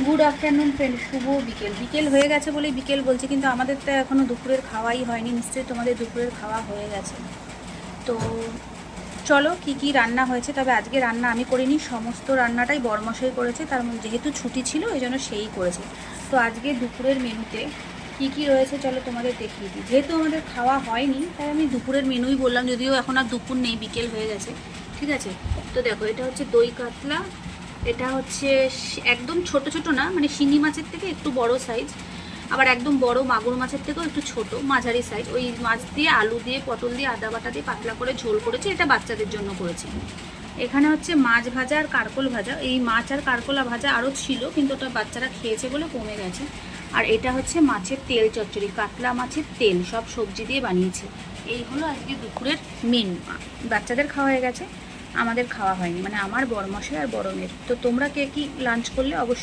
Good afternoon friend, শুভ বিকেল। বিকেল হয়ে গেছে বলেই বিকেল বলছি, কিন্তু আমাদের তো এখনও দুপুরের খাওয়াই হয়নি। নিশ্চয়ই তোমাদের দুপুরের খাওয়া হয়ে গেছে। তো চলো কি কি রান্না হয়েছে। তবে আজকে রান্না আমি করিনি, সমস্ত রান্নাটাই বড়মশাই করেছে। তার যেহেতু ছুটি ছিল এই জন্য সেই করেছে। তো আজকে দুপুরের মেনুতে কি কি রয়েছে চলো তোমাদের দেখিয়ে দিই। যেহেতু আমাদের খাওয়া হয়নি তাই আমি দুপুরের মেনুই বললাম, যদিও এখন আর দুপুর নেই, বিকেল হয়ে গেছে। ঠিক আছে, তো দেখো এটা হচ্ছে দই কাতলা। এটা হচ্ছে একদম ছোট ছোট না, মানে শিঙি মাছের থেকে একটু বড় সাইজ, আবার একদম বড় মাগুর মাছের থেকেও একটু ছোট মাঝারি সাইজ। ওই মাছ দিয়ে আলু দিয়ে পটল দিয়ে আদা বাটা দিয়ে পাতলা করে ঝোল করেছি, এটা বাচ্চাদের জন্য করেছি। এখানে হচ্ছে মাছ ভাজা আর কারকোল ভাজা। এই মাছ আর কারকোলা ভাজা আরও ছিল, কিন্তু ওটা বাচ্চারা খেয়েছে বলে কমে গেছে। আর এটা হচ্ছে মাছের তেল চচ্চড়ি, কাতলা মাছের তেল, সব সবজি দিয়ে বানিয়েছি। এই হলো আজকে দুপুরের মেনু। বাচ্চাদের খাওয়া হয়ে গেছে, আমাদের খাওয়া হয়নি, মানে আমার বড়মশাই আর বড় মেয়ের। তো তোমরা কে কি লাঞ্চ করলে অবশ্যই